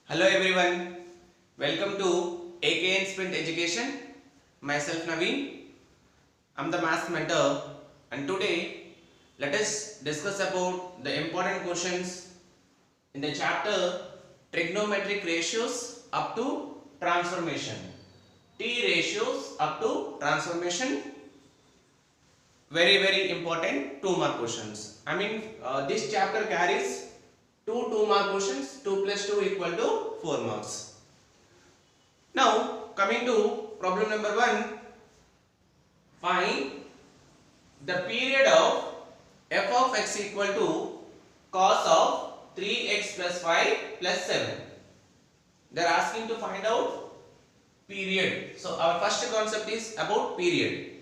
Hello everyone, welcome to AKN Sprint Education. Myself Naveen, I'm the maths mentor, and today let us discuss about the important questions in the chapter trigonometric ratios up to transformation. T ratios up to transformation. Very important 2 mark questions. This chapter carries two 2 mark questions. 2 plus 2 equal to 4 marks. Now coming to problem number 1, find the period of f of x equal to cos of 3x plus 5 plus 7. They are asking to find out period. So our first concept is about period.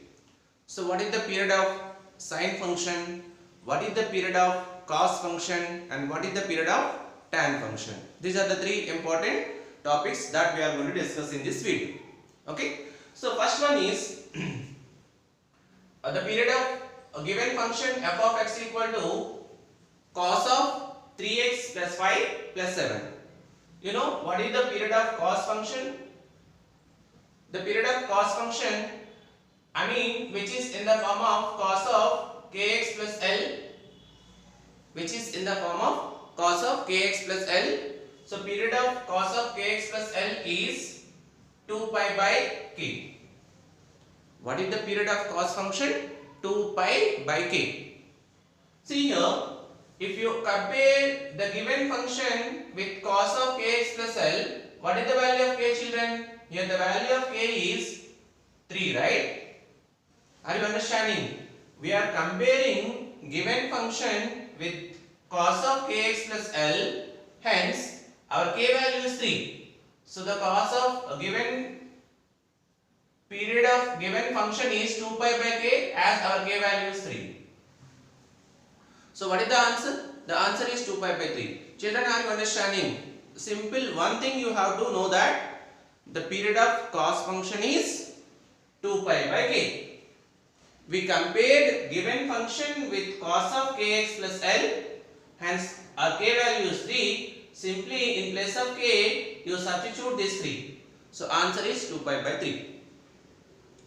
So what is the period of sine function, what is the period of cos function, and what is the period of tan function? These are the 3 important topics that we are going to discuss in this video. Okay, so first one is the period of a given function f of x equal to cos of 3x plus 5 plus 7. You know what is the period of cos function? The period of cos function, which is in the form of cos of kx plus L, which is in the form of cos of kx plus L. So period of cos of kx plus L is 2 pi by k. What is the period of cos function? 2 pi by k. See here, if you compare the given function with cos of kx plus L, what is the value of k, children? Here the value of k is 3, right? Are you understanding? We are comparing given function with cos of kx plus L, hence our k value is 3. So the cos of a given period of given function is 2 pi by k, as our k value is 3. So what is the answer? The answer is 2 pi by 3. Children, are you understanding? Simple one thing you have to know, that the period of cos function is 2 pi by k. We compared given function with cos of kx plus L, hence our k value is 3. Simply in place of k you substitute this 3. So answer is 2 pi by 3.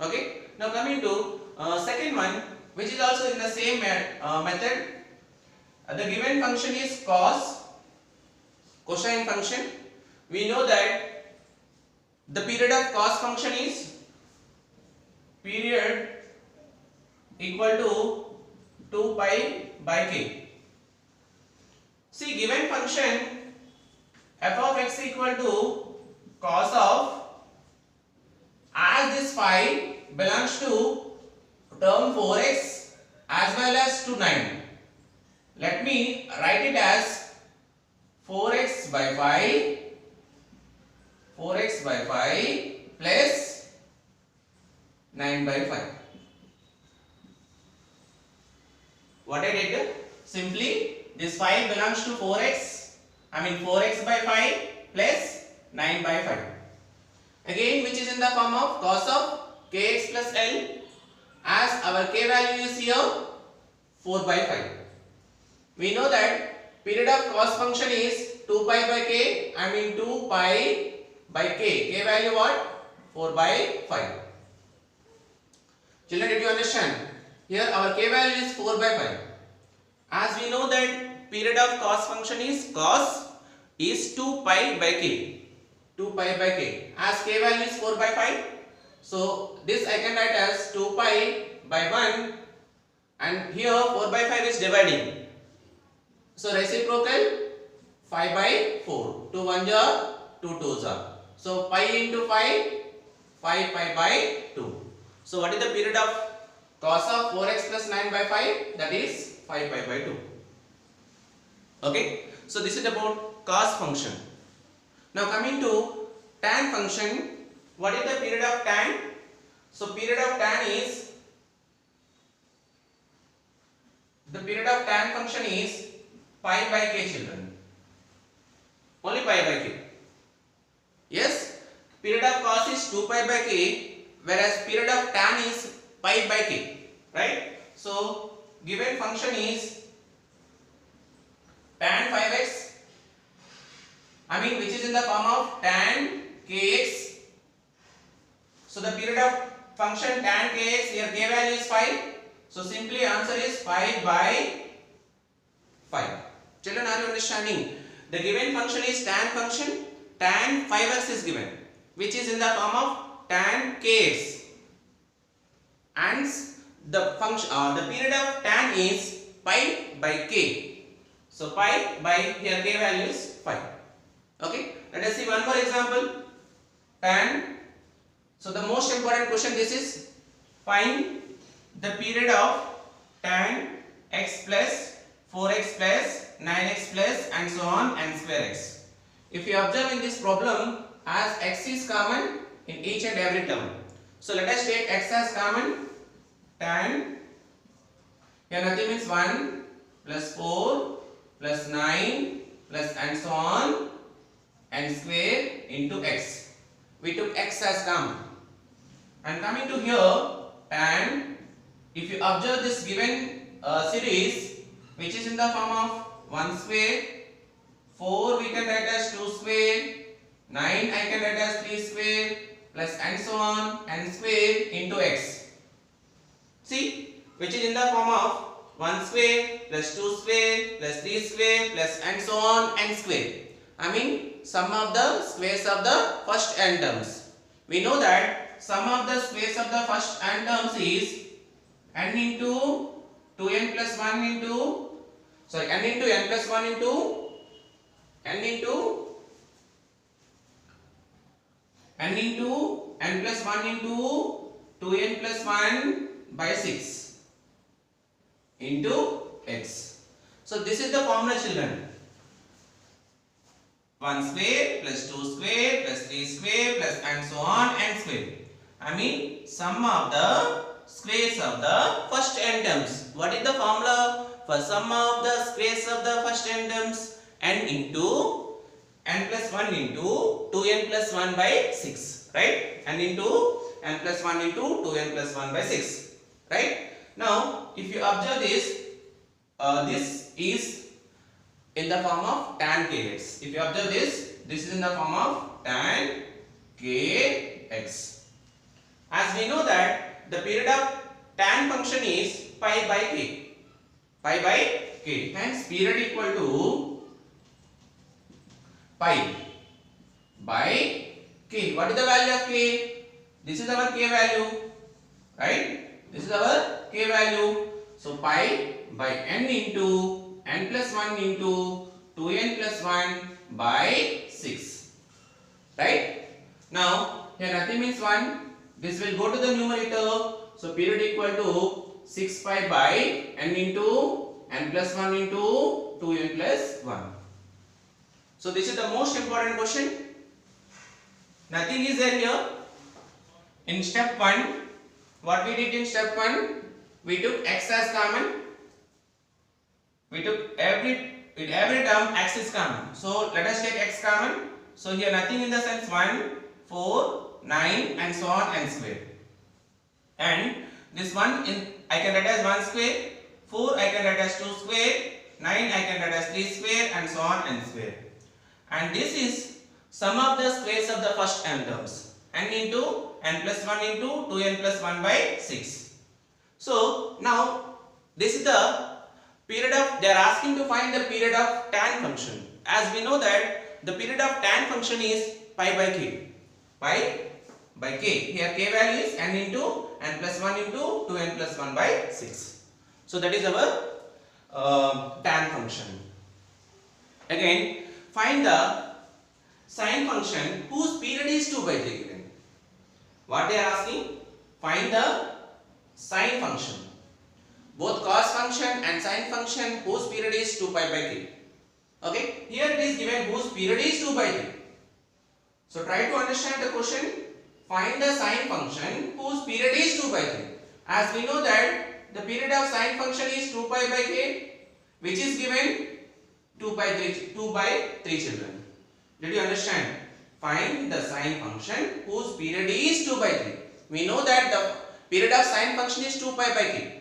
Okay. Now coming to second one, which is also in the same method. The given function is cosine function. We know that the period of cos function is period equal to 2 pi by k. See, given function f of x equal to cos of, as this phi belongs to term 4x as well as to 9. Let me write it as 4x by 5 plus 9 by 5. What I did? Simply this 5 belongs to 4x by 5 plus 9 by 5. Again, which is in the form of cos of kx plus L, as our k value is here 4 by 5. We know that period of cos function is 2 pi by k, 2 pi by k. K value what? 4 by 5. Children, did you understand? Here our k value is 4 by 5. As we know that period of cos function is 2 pi by k. 2 pi by k. As k value is 4 by 5. So this I can write as 2 pi by 1, and here 4 by 5 is dividing. So reciprocal 5 by 4. 2 1 jar, 2 2 jar. So pi into 5 pi by 2. So what is the period of cos of 4x plus 9 by 5? That is 5 pi by 2. Okay. So this is about cos function. Now coming to tan function. What is the period of tan? So period of tan is, the period of tan function is pi by k, children. Only pi by k. Yes. Period of cos is 2 pi by k, whereas period of tan is pi by k. Right? So given function is tan 5x, which is in the the form of tan kx. So the period of function tan kx, here k value is 5. So simply answer is 5 by 5. Children, are you understanding? The given function is tan function. Tan 5x is given, which is in the form of tan kx, and the function the period of tan is pi by k. So pi by, here k value is 5. Okay, let us see one more example. Tan. So the most important question this is, find the period of tan x plus 4x plus 9x plus and so on and square x. If you observe in this problem, as x is common in each and every term. So let us take x as common. Tan, here nothing means 1 plus 4 plus 9 plus and so on and square into x. We took x as common. And coming to here, tan, if you observe this given series, which is in the form of 1 square, 4 we can write as 2 square, 9 I can write as 3 square, plus and so on and square into x. See, which is in the form of 1 square plus 2 square plus 3 square plus and so on and square. I mean sum of the squares of the first n terms. We know that sum of the squares of the first n terms is n into 2n plus 1 into, sorry, n into n plus 1 into n into n plus 1 into 2n plus 1 by 6 into x. So this is the formula, children. 1 square plus 2 square plus 3 square plus and so on and square. I mean sum of the squares of the first n terms. What is the formula for sum of the squares of the first n terms? N into n plus 1 into 2n plus 1 by 6, right? N into n plus 1 into 2n plus 1 by 6, right? Now if you observe this, this is in the form of tan kx. If you observe this, this is in the form of tan kx. As we know that the period of tan function is pi by k. Pi by k. Hence period equal to pi by k. What is the value of k? This is our k value, right? This is our k value. So pi by n into n plus 1 into 2n plus 1 by 6, right? Now here nothing means 1. This will go to the numerator. So period equal to 6 pi by n into n plus 1 into 2n plus 1. So this is the most important question. Nothing is there here. In step 1, what we did in step 1, we took x as common. We took in every term x is common. So let us take x common. So here nothing in the sense 1, 4, 9 and so on and square. And this one I can write as 1 square, 4 I can write as 2 square, 9 I can write as 3 square and so on and square. And this is sum of the squares of the first n terms. N into n plus 1 into 2n plus 1 by 6. So now this is the period of, they are asking to find the period of tan function. As we know that the period of tan function is pi by k. Pi by k. Here k value is n into n plus 1 into 2n plus 1 by 6. So that is our tan function. Again, find the sine function whose period is 2 by 3 given. What they are asking? Find the sine function. Both cos function and sine function whose period is 2 pi by 3. Okay, here it is given whose period is 2 by 3. So try to understand the question. Find the sine function whose period is 2 by 3. As we know that the period of sine function is 2 pi by k, which is given 2 by 3 children. Did you understand? Find the sine function whose period is 2 by 3. We know that the period of sine function is 2 pi by k.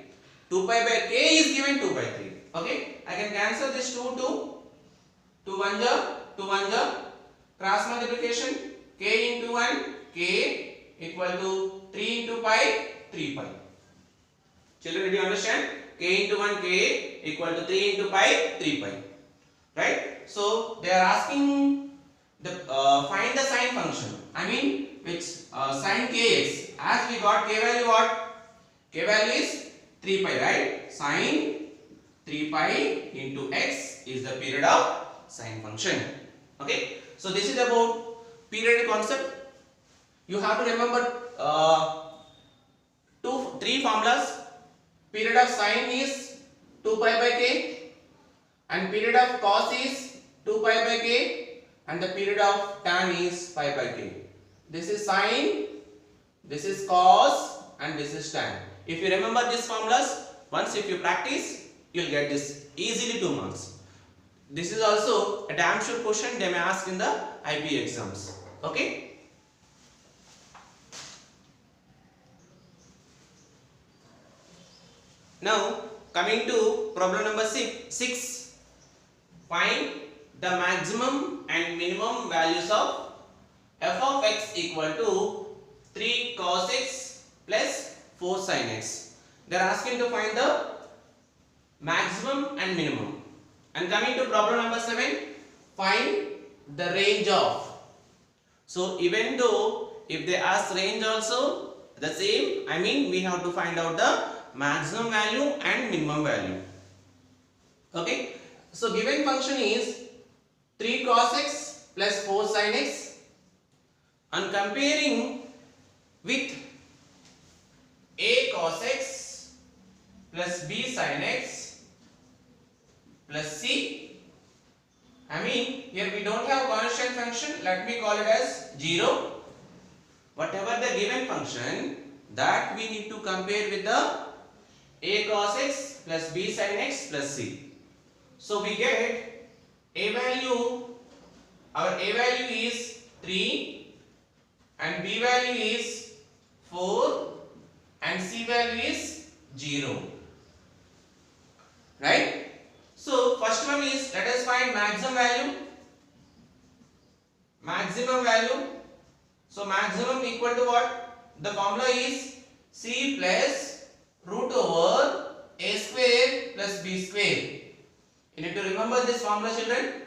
2 pi by k is given 2 by 3. Okay, I can cancel this 2 1 ja, 2 1 ja, Cross multiplication, k into 1, k equal to 3 into pi, 3 pi. Children, did you understand? K into 1, k equal to 3 into pi, 3 pi. Right? So they are asking the find the sine function. I mean which sine kx. As we got k value what? K value is 3 pi, right? Sine 3 pi into x is the period of sine function. Okay? So this is about period concept. You have to remember three formulas. Period of sine is 2 pi by k, and period of cos is 2 pi by k, and the period of tan is pi by k. This is sine, this is cos, and this is tan. If you remember these formulas, once if you practice, you will get this easily 2 marks. This is also a damn sure question they may ask in the IB exams. Okay? Now coming to problem number 6. Find the maximum and minimum values of f of x equal to 3 cos x plus 4 sin x. They are asking to find the maximum and minimum. And coming to problem number 7, find the range of. So even though if they ask range also the same, I mean we have to find out the maximum value and minimum value. Okay. So given function is 3 cos x plus 4 sin x, and comparing with a cos x plus b sin x plus c. I mean here we don't have constant function, let me call it as 0. Whatever the given function, that we need to compare with the a cos x plus b sin x plus c. So we get a value, our a value is 3 and b value is 4 and c value is 0. Right? So first one is, let us find maximum value. Maximum value. So maximum equal to what? The formula is c plus root over a square plus b square. You need to remember this formula, children.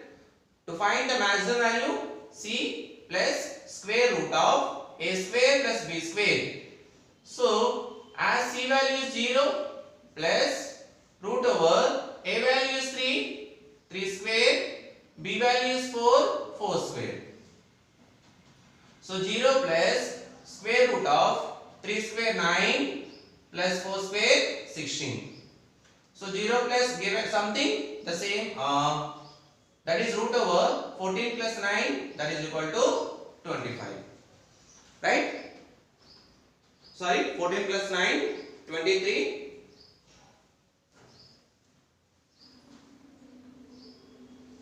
To find the maximum value, c plus square root of a square plus b square. So as c value is 0 plus root over a value is 3 square, b value is 4 square. So 0 plus square root of 3 square 9 plus 4 square 16. So 0 plus given something the same, that is root over 14 plus 9, that is equal to 25. Right? Sorry, 14 plus 9, 23.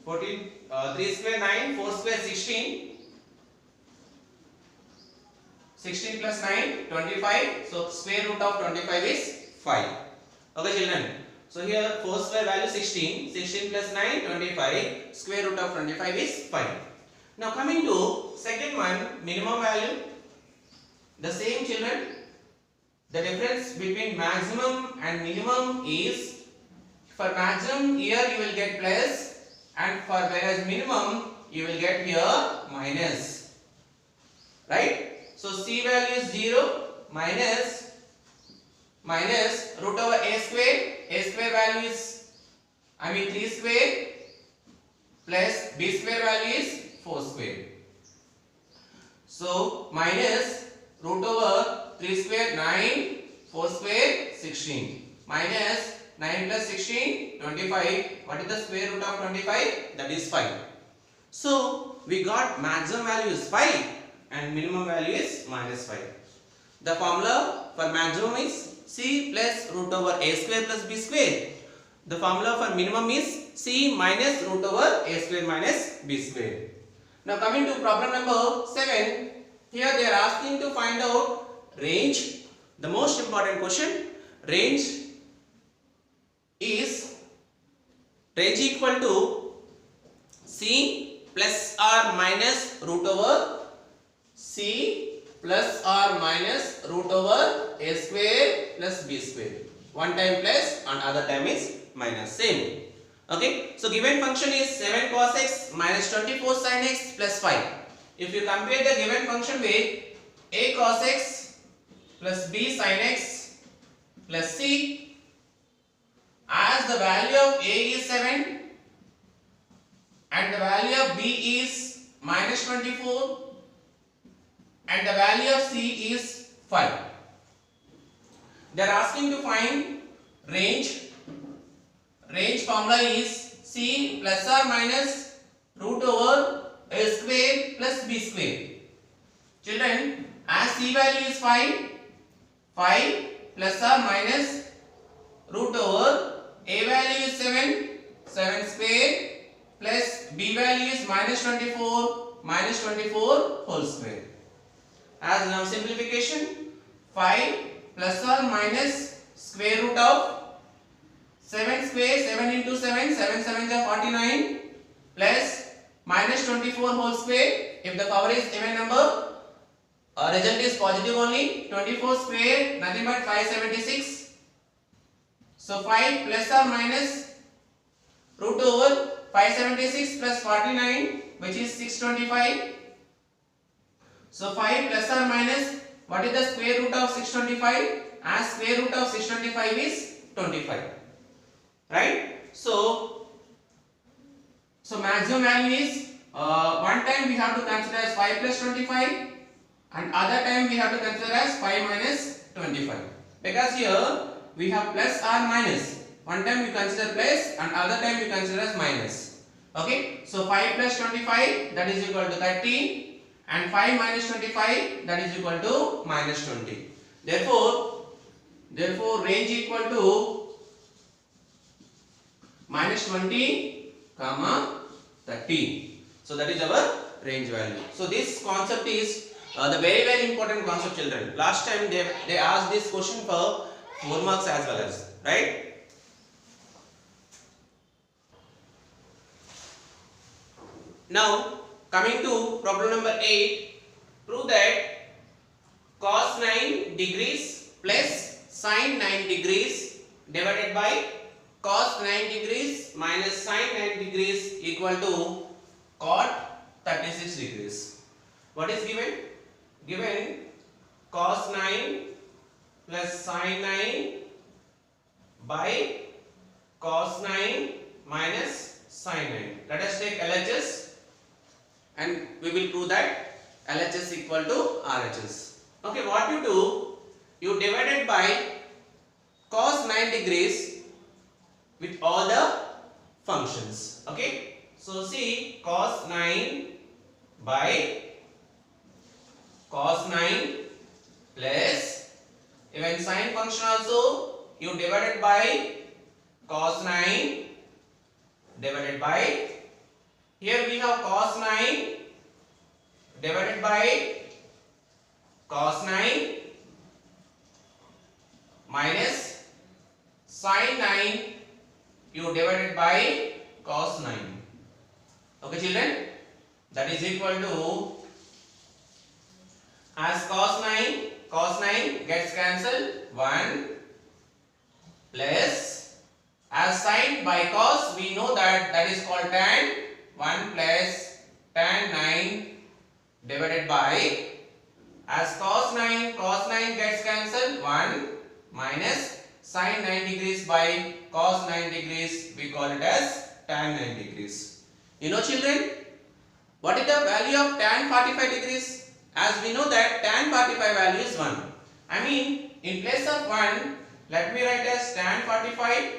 3 square 9, 4 square 16. 16 plus 9, 25. So square root of 25 is 5. Okay, children. So here 4 square value 16. 16 plus 9, 25. Square root of 25 is 5. Now coming to second one, minimum value. The same, children. The difference between maximum and minimum is, for maximum here you will get plus, and for whereas minimum you will get here minus. Right? So c value is 0 minus root over a square. A square value is 3 square plus b square value is 4 square. So minus root over 3 square 9, 4 square 16, minus 9 plus 16 25. What is the square root of 25? That is 5. So we got maximum value is 5 and minimum value is minus 5. The formula for maximum is c plus root over a square plus b square. The formula for minimum is c minus root over a square minus b square. Now coming to problem number 7. Here they are asking to find out range. The most important question. Range is equal to c plus or minus root over c plus or minus root over a square plus b square. One time plus and other time is minus, same. Okay, so given function is 7 cos x minus 24 sin x plus 5. If you compare the given function with a cos x plus b sin x plus c, as the value of a is 7 and the value of b is minus 24 and the value of c is 5. They are asking to find range. Range formula is c plus or minus root over a square plus b square. Children, as c value is 5 plus or minus root over a value is 7 square plus b value is minus 24 whole square. As now simplification, 5 plus or minus square root of 7 square, 7 into 7, 7 7 is 49 plus minus 24 whole square. If the power is even number, result is positive only. 24 square, nothing but 576. So 5 plus or minus root over 576 plus 49, which is 625. So 5 plus or minus, what is the square root of 625? As square root of 625 is 25. Right? So maximum value is one time we have to consider as 5 plus 25 and other time we have to consider as 5 minus 25. Because here we have plus or minus. One time we consider plus and other time we consider as minus. Okay? So 5 plus 25, that is equal to 30, and 5 minus 25, that is equal to minus 20. Therefore range equal to minus 20 comma 30. So that is our range value. So this concept is the very important concept, children. Last time they asked this question for 4 marks as well as, right? Now coming to problem number 8, prove that cos 9 degrees plus sin 9 degrees divided by cos 9 degrees minus sin 9 degrees equal to cot 36 degrees. What is given? Given cos 9 plus sin 9 by cos 9 minus sin 9. Let us take LHS and we will prove that LHS equal to RHS. Okay, what you do? You divided by cos 9 degrees with all the functions. Okay, so see, cos 9 by cos 9 plus even sin function also you divided by cos 9 divided by, here we have cos 9 divided by cos 9 minus sin 9 you divided by cos 9. Okay, children, that is equal to, as cos 9 gets cancelled, 1 plus, as sin by cos we know that is called tan, 1 plus tan 9 divided by, as cos 9 gets cancelled, 1 minus sin 9 degrees by cos 9 degrees, we call it as tan 9 degrees. You know, children, what is the value of tan 45 degrees? As we know that tan 45 value is 1. I mean, in place of 1, let me write as tan 45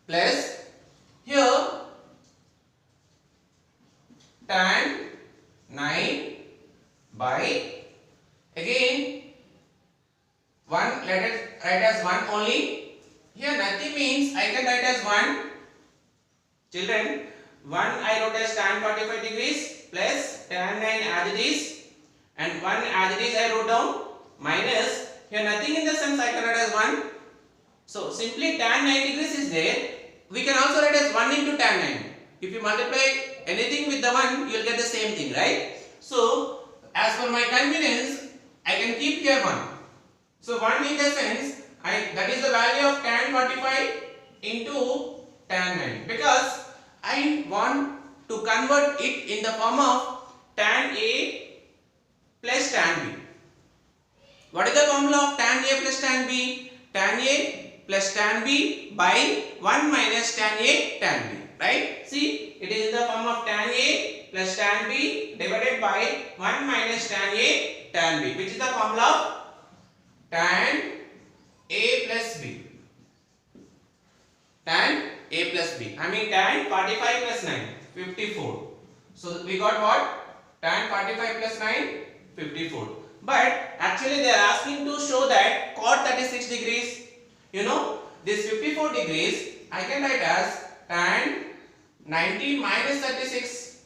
plus, here tan 9 by, again 1, let us write as 1 only. Here nothing means I can write as 1. Children, 1 I wrote as tan 45 degrees plus tan 9 as it is, and 1 as it is I wrote down, minus, here nothing in the sense I can write as 1. So simply tan 9 degrees is there. We can also write as 1 into tan 9. If you multiply anything with the 1, you will get the same thing, right? So, as per my convenience, I can keep here 1. So, 1 in the sense, that is the value of tan 45 into tan 9, because I want to convert it in the form of tan A plus tan B. What is the formula of tan A plus tan B? Tan A plus tan B by 1 minus tan A tan B, right? See, it is in the form of tan A plus tan B divided by 1 minus tan A tan B, which is the formula of tan A plus B. Tan A plus B. I mean tan 45 plus 9, 54. So we got what? Tan 45 plus 9, 54. But actually they are asking to show that cot 36 degrees. You know, this 54 degrees I can write as tan 90 minus 36.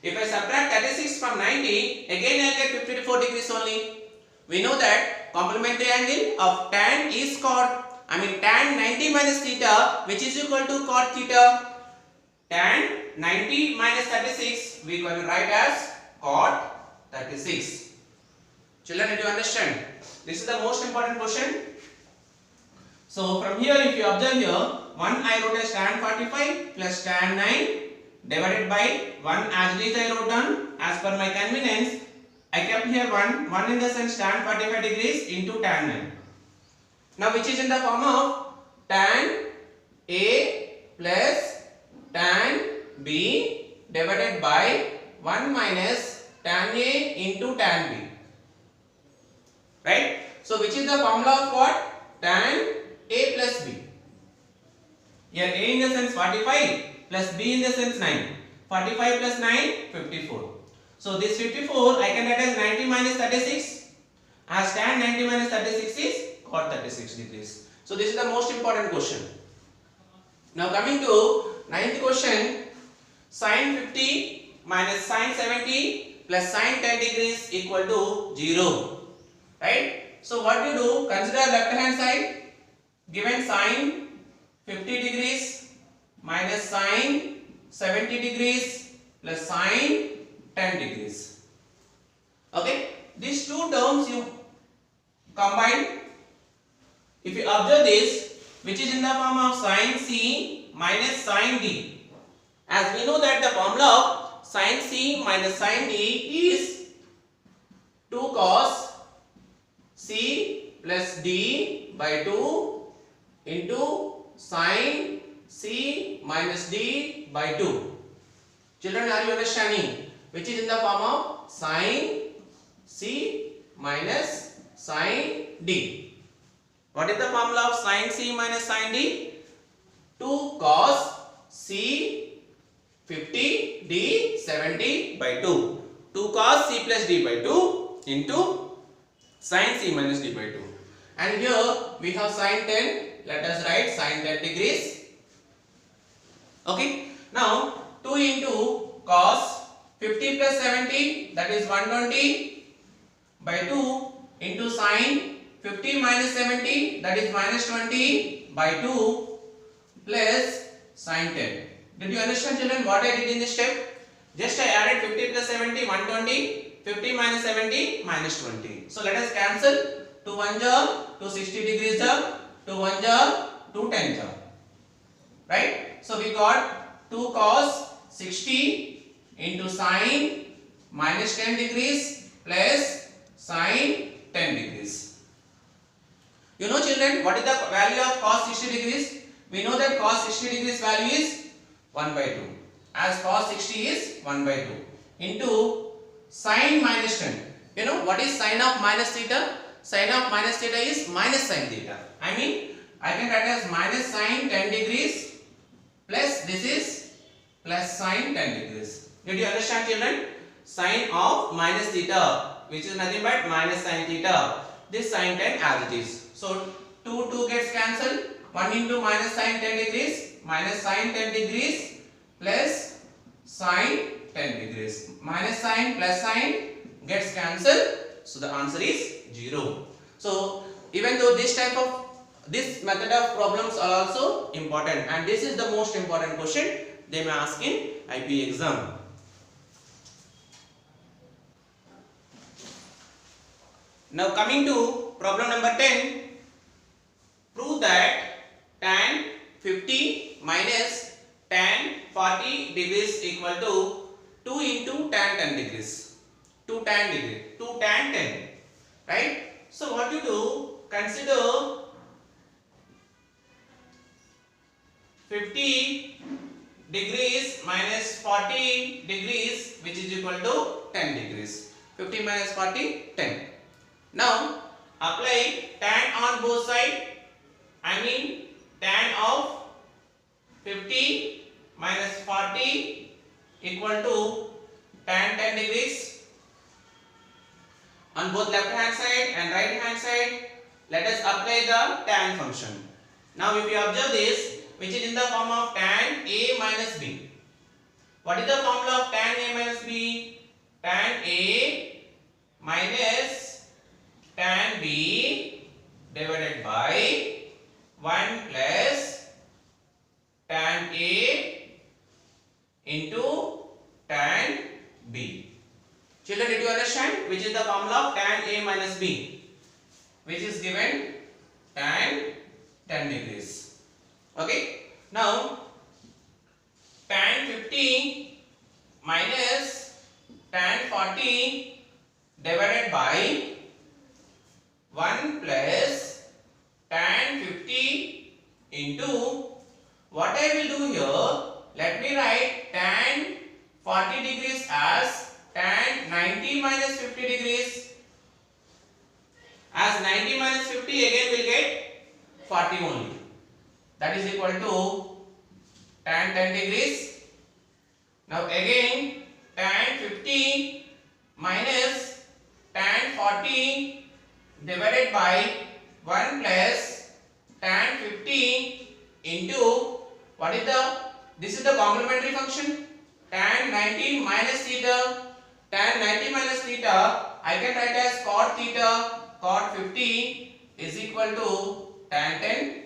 If I subtract 36 from 90, again I will get 54 degrees only. We know that complementary angle of tan is cot. I mean tan 90 minus theta, which is equal to cot theta. Tan 90 minus 36 we can write as cot 36. Children, did you understand? This is the most important question. So from here, if you observe here, 1 I wrote as tan 45 plus tan 9 divided by 1 as it is I wrote down as per my convenience. I kept here 1 in the sense tan 45 degrees into tan 9. Now which is in the form of tan A plus tan B divided by 1 minus tan A into tan B. Right? So which is the formula of what? Tan A plus B. Here A in the sense 45 plus B in the sense 9. 45 plus 9, 54. So this 54 I can write as 90 minus 36, as tan 90 minus 36 is cot 36 degrees. So this is the most important question. Now coming to 9th question, sin 50 minus sin 70 plus sin 10 degrees equal to 0. Right? So what do you do? Consider left hand side. Given sin 50 degrees minus sin 70 degrees plus sin 10 degrees. Okay? These two terms you combine. If you observe this, which is in the form of sin C minus sin D. As we know that the formula of sin C minus sin D is 2 cos C plus D by 2 into sin C minus D by 2. Children, are you understanding? Which is in the form of sin C minus sin D. What is the formula of sin C minus sin D? 2 cos C 50 D 70 by 2. 2 cos C plus D by 2 into sin C minus D by 2. And here we have sin 10. Let us write sin 10 degrees. Okay. Now 2 into cos 50 plus 70, that is 120 by 2 into sin 50 minus 70, that is minus 20 by 2 plus sin 10. Did you understand, children, what I did in this step? Just I added 50 plus 70, 120, 50 minus 70, minus 20. So let us cancel. 2 1 jar, 2 60 degrees jar, 2 1 jar, 2 10 jar. Right? So we got 2 cos 60 into sin minus 10 degrees plus sin 10 degrees. You know, children, what is the value of cos 60 degrees? We know that cos 60 degrees value is 1 by 2. As cos 60 is 1 by 2 into sin minus 10. You know what is sin of minus theta? Sin of minus theta is minus sin theta. I mean, I can write as minus sin 10 degrees plus this is plus sin 10 degrees. Did you understand, children? Sin of minus theta, which is nothing but minus sin theta. This sin 10 as it is. So 2 gets cancelled. 1 into minus sin 10 degrees minus sin 10 degrees plus sin 10 degrees. Minus sin plus sin gets cancelled. So the answer is 0. So even though this method of problems are also important, and this is the most important question they may ask in IP exam. Now coming to problem number 10, prove that tan 50 minus tan 40 degrees equal to 2 into tan 10 degrees. 2 tan 10, right? So what you do, consider 50 degrees minus 40 degrees, which is equal to 10 degrees. 50 minus 40, 10. Now apply tan on both sides. I mean tan of 50 minus 40 equal to tan 10 degrees. On both left hand side and right hand side, let us apply the tan function. Now if you observe this, which is in the form of tan A minus B. What is the formula of tan A minus B? Tan A minus tan B divided by 1 plus tan A into tan B. Children, did you understand which is the formula of tan A minus B, which is given tan 10 degrees. Okay. Now tan 50 minus tan 40 divided by 1 plus tan 50 into, what I will do here, let me write tan 40 degrees as tan 90 minus 50 degrees. As 90 minus 50, again we will get 40 only. That is equal to tan 10 degrees. Now again tan 50 minus tan 40 divided by 1 plus tan 50 into, what is the, this is the complementary function, tan 90 minus theta. Tan 90 minus theta I can write as cot theta. Cot 50 is equal to tan 10.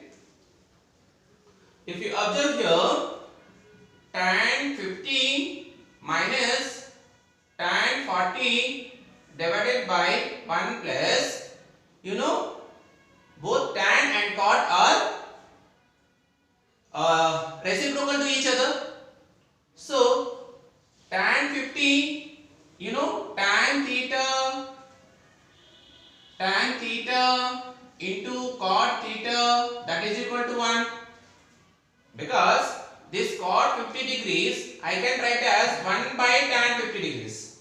If you observe here, tan 50 minus tan 40 divided by 1 plus, you know, both tan and cot are reciprocal to each other. So tan 50, you know, tan theta into cot theta, that is equal to 1. Because this cot 50 degrees I can write as 1 by tan 50 degrees.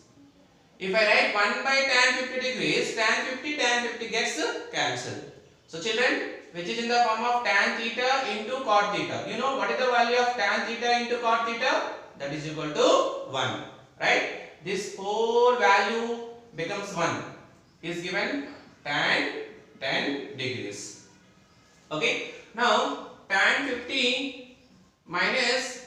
If I write 1 by tan 50 degrees, tan 50 gets cancelled. So children, which is in the form of tan theta into cot theta. You know what is the value of tan theta into cot theta? That is equal to 1. Right? This whole value becomes 1. Is given tan 10 degrees. Okay. Now tan 50 minus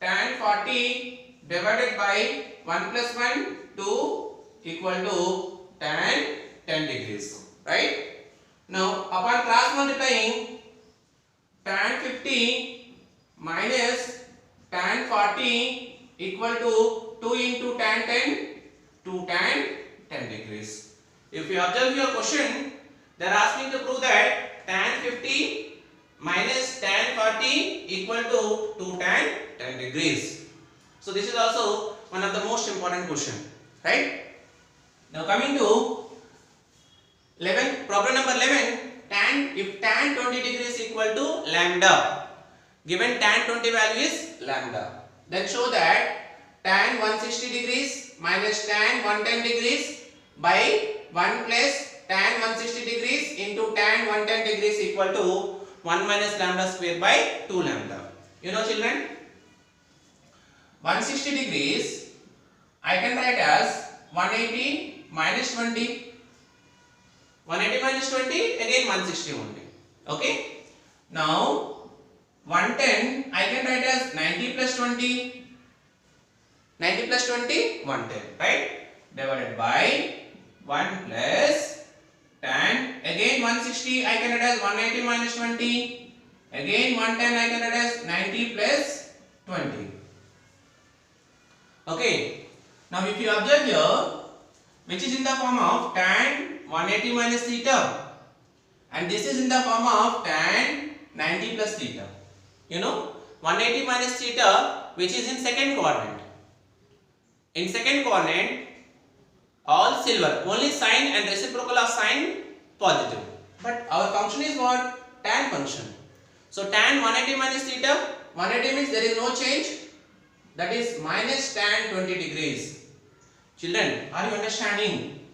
tan 40 divided by 1 plus 1, 2 equal to tan 10 degrees. Right? Now upon cross multiplying, tan 50 minus tan 40 equal to 2 into tan 10, 2 tan 10 degrees. If you observe your question, they are asking to prove that tan 50 minus tan 40 equal to 2 tan 10 degrees. So this is also one of the most important question, right? Now coming to 11, problem number 11, if tan 20 degrees equal to lambda, given tan 20 value is lambda, then show that tan 160 degrees minus tan 110 degrees by 1 plus tan 160 degrees into tan 110 degrees equal to 1 minus lambda square by 2 lambda. You know children, 160 degrees I can write as 180 minus 20. 180 minus 20, again 160 only. Okay. Now 110 I can write as 90 plus 20. 90 plus 20, 110, right? Divided by 1 plus tan, again 160 I can write as 180 minus 20, again 110 I can write as 90 plus 20. Okay. Now if you observe here, which is in the form of tan 180 minus theta, and this is in the form of tan 90 plus theta. You know, 180 minus theta, which is in second quadrant. In second quadrant, all silver, only sine and reciprocal of sine positive. But our function is what? Tan function. So tan 180 minus theta, 180 means there is no change. That is minus tan 20 degrees. Children, are you understanding?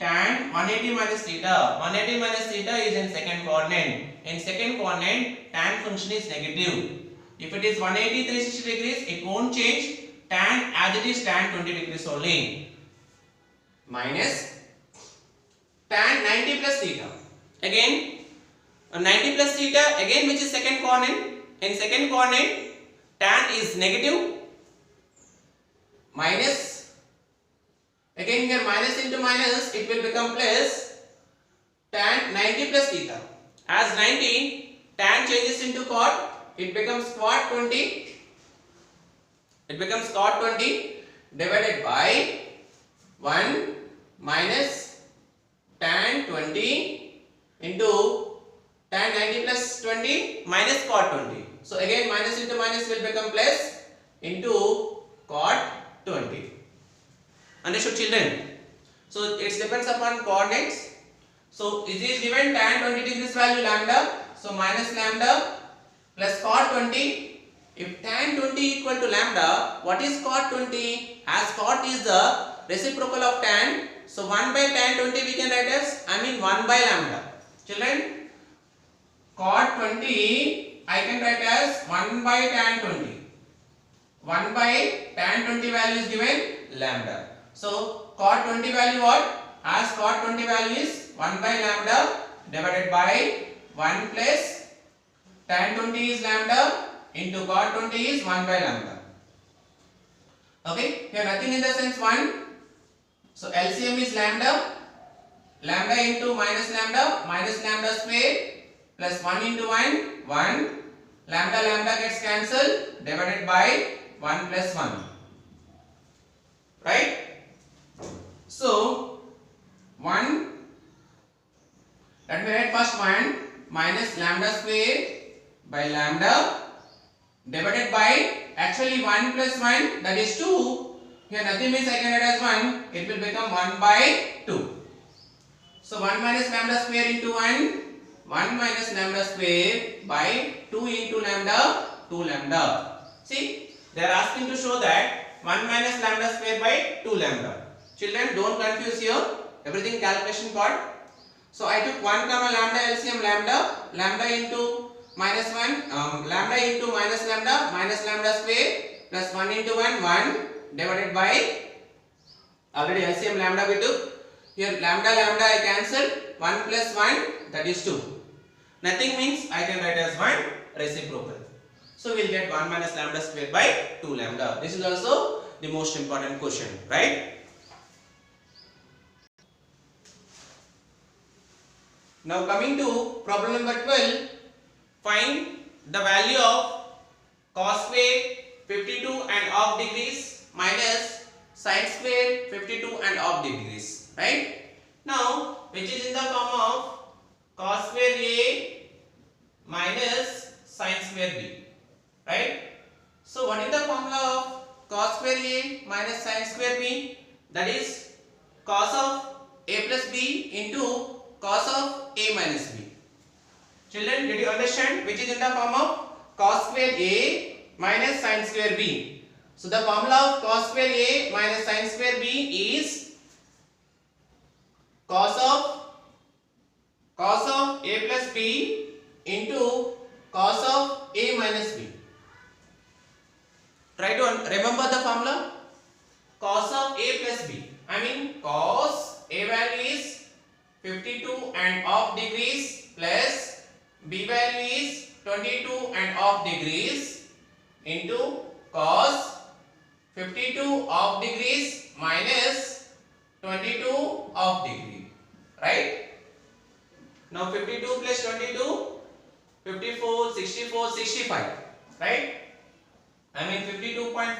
Tan 180 minus theta. 180 minus theta is in second quadrant. In second quadrant, tan function is negative. If it is 180 360 degrees, it won't change. Tan as it is tan 20 degrees only. Minus tan 90 plus theta. Again, 90 plus theta, again which is second quadrant. In second quadrant, tan is negative. Minus, again here minus into minus, it will become plus tan 90 plus theta. As 90, tan changes into cot, it becomes cot 20. It becomes cot 20 divided by 1 minus tan 20 into tan 90 plus 20 minus cot 20. So again minus into minus will become plus into cot 20. Understood, children? So it depends upon coordinates. So it is given tan 20 degrees value lambda. So minus lambda plus cot 20. If tan 20 equal to lambda, what is cot 20? As cot is the reciprocal of tan. So 1 by tan 20 we can write as, 1 by lambda. Children, cot 20 I can write as 1 by tan 20. 1 by tan 20 value is given lambda. So cot 20 value what? As cot 20 value is 1 by lambda divided by 1 plus tan 20 is lambda into cot 20 is 1 by lambda. Okay, here nothing in the sense 1. So LCM is lambda. Lambda into minus lambda square plus 1 into 1, 1. Lambda gets cancelled divided by 1 plus 1. Right? So 1, let me write first 1 minus lambda square by lambda divided by, actually 1 plus 1, that is 2. Here nothing means I can write as 1. It will become 1 by 2. So 1 minus lambda square into 1. 1 minus lambda square by 2 into lambda, 2 lambda. See, they are asking to show that 1 minus lambda square by 2 lambda. Children, don't confuse here. Everything calculation part. So I took 1 comma lambda LCM lambda into minus 1, lambda into minus lambda square plus 1 into 1 divided by, already LCM lambda we took. Here lambda I cancelled, 1 plus 1, that is 2. Nothing means I can write as 1 reciprocal. So we will get 1 minus lambda square by 2 lambda. This is also the most important question, right? Now coming to problem number 12, find the value of cos square 52 and half degrees minus sin square 52 and half degrees, right? Now which is in the form of cos square A minus sin square B, right? So what is the formula of cos square A minus sin square B? That is cos of A plus B into cos of A minus B. Children, did you understand which is in the form of cos square A minus sin square B? So the formula of cos square A minus sin square B is cos of A plus B into cos of A minus B. Try to remember the formula. Cos of A plus B. Cos A value is 52 and half degrees plus B value is 22 and half degrees into cos 52 half degrees minus 22 half degree, right? Now 52 plus 22, 54, 64, 65, right? 52.5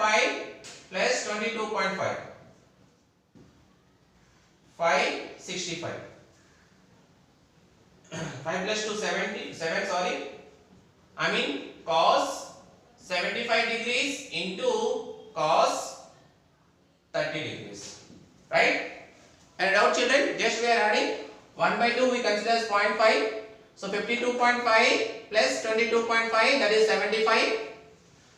plus 22.5 22.5. 565. 5 plus 2 7 sorry. I mean cos 75 degrees into cos 30 degrees. Right? And doubt children, just we are adding 1 by 2 we consider as 0.5. So 52.5 plus 22.5, that is 75.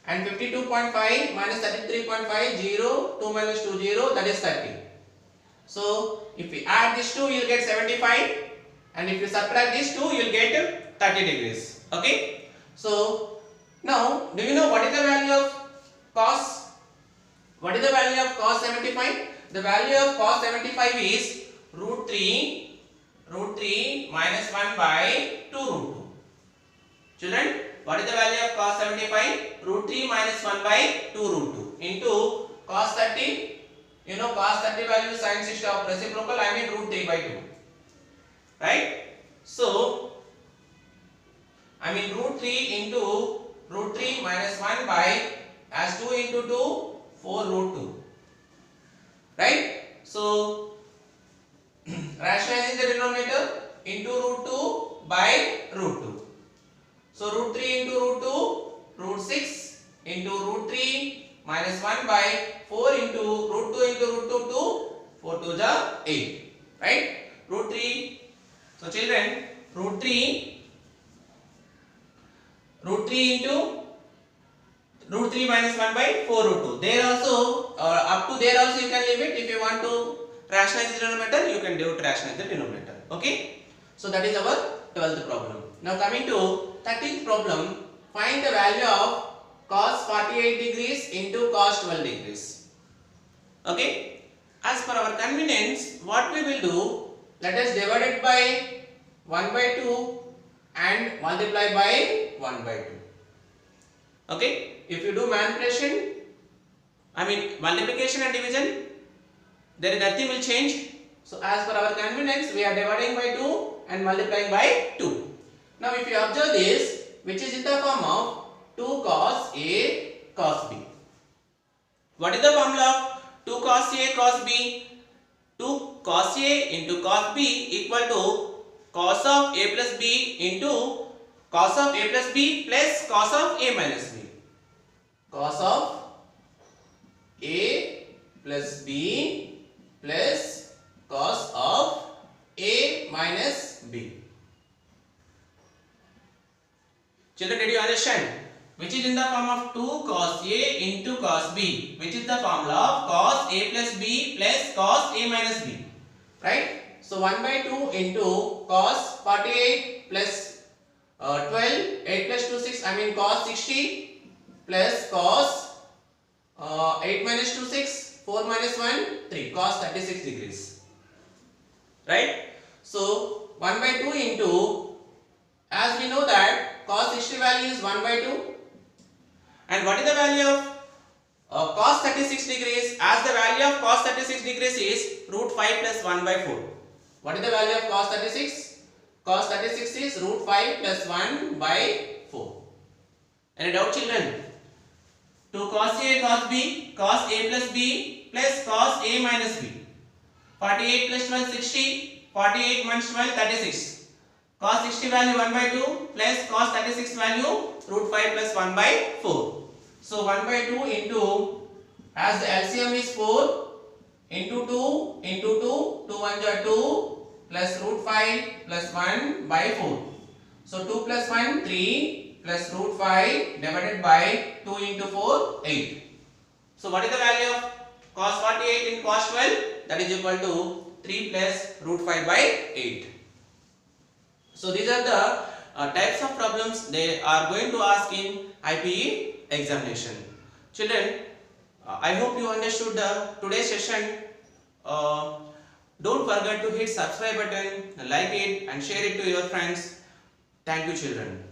And 52.5 minus 33.5, 0, 2 minus 2, 0, that is 30. So if we add these two, you will get 75. And if you subtract these two, you will get 30 degrees. Okay. So now, do you know what is the value of cos? What is the value of cos 75? The value of cos 75 is root 3 minus 1 by 2 root 2. Children, what is the value of cos 75? Root 3 minus 1 by 2 root 2 into cos 30. You know cos 30 value is sin 60 of reciprocal, I mean root 3 by 2. Right? So, I mean root 3 into root 3 minus 1 by as 2 into 2, 4 root 2. Right? So, rationalizing the denominator into root 2 by root 2. So, root 3 into root 2, root 6 into root 3 minus 1 by 4 into root 2 into root 2, 2, 4 to the 8. Right? Root 3. So, children, root 3 into root 3 minus 1 by 4 root 2. There also, up to there also you can leave it. If you want to rationalize the denominator, you can do it rationalize the denominator. Okay. So, that is our 12th problem. Now, coming to 13th problem, find the value of cos 48 degrees into cos 12 degrees. Okay. As per our convenience, what we will do, let us divide it by 1 by 2 and multiply by 1 by 2. Okay. If you do manipulation, I mean multiplication and division, there is nothing will change. So as per our convenience, we are dividing by 2 and multiplying by 2. Now if you observe this, which is in the form of 2 cos A cos B. What is the formula of 2 cos A cos B? 2 cos A into cos B equal to cos of A plus B into cos of A plus B plus cos of A minus B. Cos of A plus B plus cos of A minus B. Children, did you understand? Which is in the form of 2 cos A into cos B, which is the formula of cos A plus B plus cos A minus B. Right? So 1 by 2 into cos 48 plus 12, 8 plus 2 6, I mean cos 60 plus cos 8 minus 2 6, 4 minus 1 3, cos 36 degrees. Right? So 1 by 2 into, as we know that cos 60 value is 1 by 2. And what is the value of cos 36 degrees? As the value of cos 36 degrees is root 5 plus 1 by 4. What is the value of cos 36? Cos 36 is root 5 plus 1 by 4. Any doubt, children? 2 cos A cos B, cos A plus B plus cos A minus B. 48 plus 12 60, 48 minus 12 36. Cos 60 value 1 by 2 plus cos 36 value root 5 plus 1 by 4. So 1 by 2 into, as the LCM is 4 into 2 into 2, 2 1 are 2 plus root 5 plus 1 by 4. So 2 plus 1 3 plus root 5 divided by 2 into 4 8. So what is the value of cos 48 in cos 12? That is equal to 3 plus root 5 by 8. So these are the types of problems they are going to ask in IPE examination. Children, I hope you understood today's session. Don't forget to hit subscribe button, like it and share it to your friends. Thank you, children.